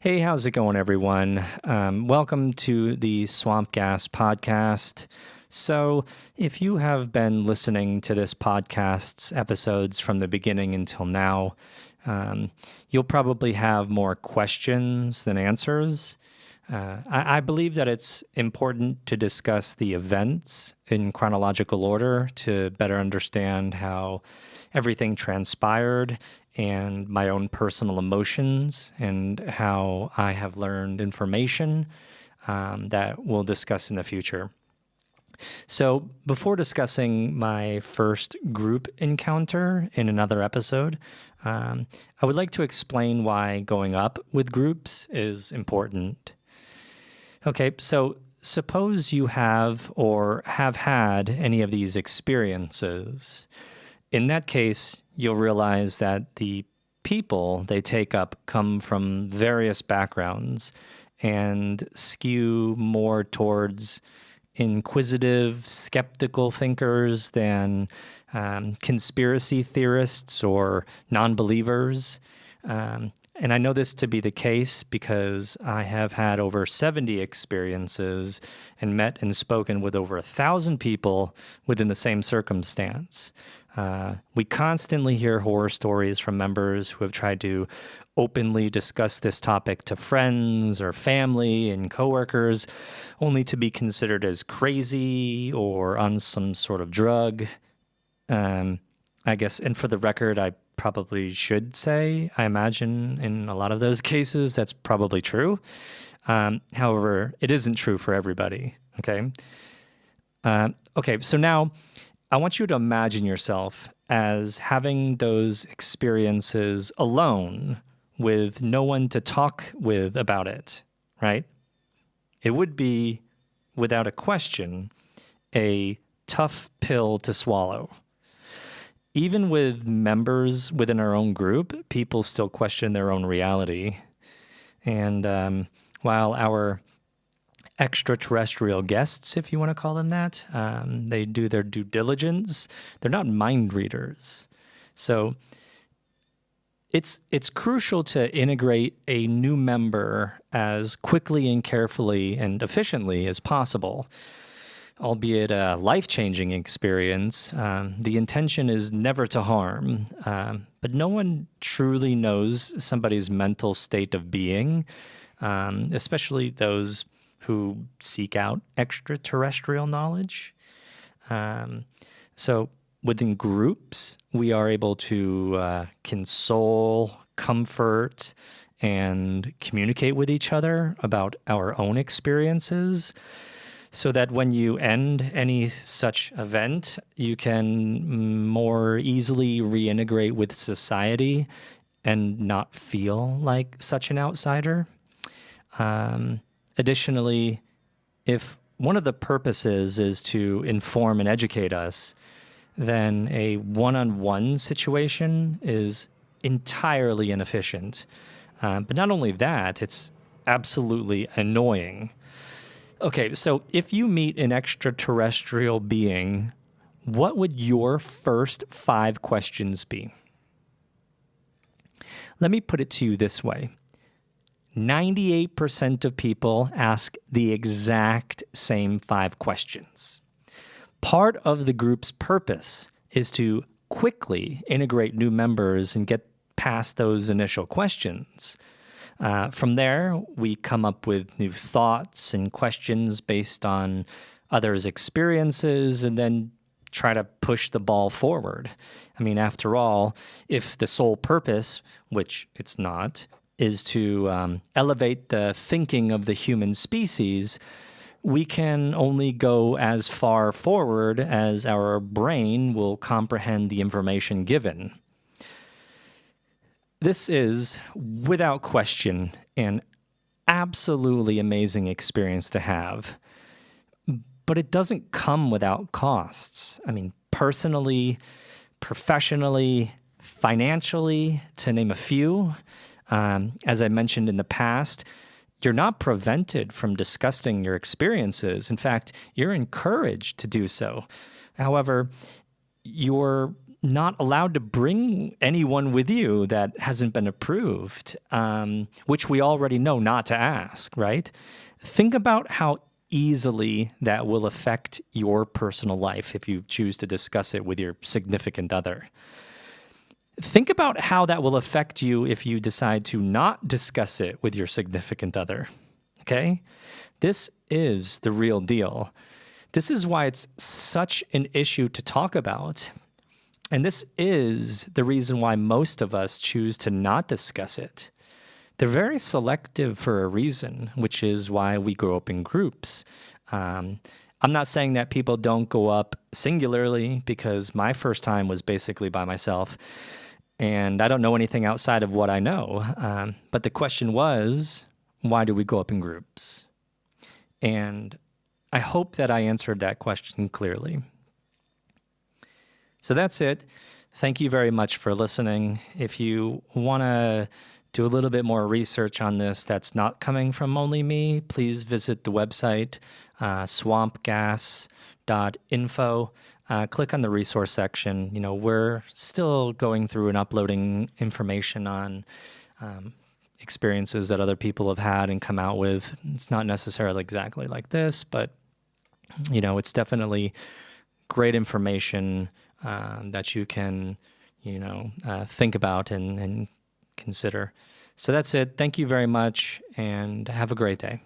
Hey, how's it going, everyone? Welcome to the Swamp Gas podcast. So, if you have been listening to this podcast's episodes from the beginning until now, you'll probably have more questions than answers. I believe that it's important to discuss the events in chronological order to better understand how everything transpired and my own personal emotions and how I have learned information that we'll discuss in the future. So, before discussing my first group encounter in another episode, I would like to explain why going up with groups is important. Okay, so suppose you have or have had any of these experiences. In that case, you'll realize that the people they take up come from various backgrounds and skew more towards inquisitive, skeptical thinkers than conspiracy theorists or non-believers. And I know this to be the case because I have had over 70 experiences and met and spoken with over 1,000 people within the same circumstance. We constantly hear horror stories from members who have tried to openly discuss this topic to friends or family and coworkers, only to be considered as crazy or on some sort of drug. I guess, and for the record, I probably should say, I imagine in a lot of those cases, that's probably true. However, it isn't true for everybody, okay? Okay, so now I want you to imagine yourself as having those experiences alone with no one to talk with about it, right? It would be, without a question, a tough pill to swallow. Even with members within our own group, people still question their own reality. And while our extraterrestrial guests, if you want to call them that, they do their due diligence, they're not mind readers. So it's crucial to integrate a new member as quickly and carefully and efficiently as possible. Albeit a life-changing experience, the intention is never to harm, but no one truly knows somebody's mental state of being, especially those who seek out extraterrestrial knowledge. So within groups, we are able to console, comfort, and communicate with each other about our own experiences, so that when you end any such event, you can more easily reintegrate with society and not feel like such an outsider. Additionally, if one of the purposes is to inform and educate us, then a one-on-one situation is entirely inefficient. But not only that, it's absolutely annoying. Okay, so if you meet an extraterrestrial being, what would your first 5 questions be? Let me put it to you this way. 98% of people ask the exact same 5 questions. Part of the group's purpose is to quickly integrate new members and get past those initial questions. From there, we come up with new thoughts and questions based on others' experiences and then try to push the ball forward. I mean, after all, if the sole purpose, which it's not, is to elevate the thinking of the human species, we can only go as far forward as our brain will comprehend the information given. This is, without question, an absolutely amazing experience to have, but it doesn't come without costs. I mean, personally, professionally, financially, to name a few. As I mentioned in the past, you're not prevented from discussing your experiences. In fact, you're encouraged to do so. However, your not allowed to bring anyone with you that hasn't been approved, which we already know not to ask, right? Think about how easily that will affect your personal life if you choose to discuss it with your significant other. Think about how that will affect you if you decide to not discuss it with your significant other. Okay? This is the real deal. This is why it's such an issue to talk about. And this is the reason why most of us choose to not discuss it. They're very selective for a reason, which is why we grow up in groups. I'm not saying that people don't go up singularly, because my first time was basically by myself, and I don't know anything outside of what I know. But the question was, why do we go up in groups? And I hope that I answered that question clearly. So that's it. Thank you very much for listening. If you want to do a little bit more research on this that's not coming from only me, please visit the website, swampgas.info. Click on the resource section. We're still going through and uploading information on experiences that other people have had and come out with. It's not necessarily exactly like this, but it's definitely great information that you can, think about and consider. So that's it. Thank you very much, and have a great day.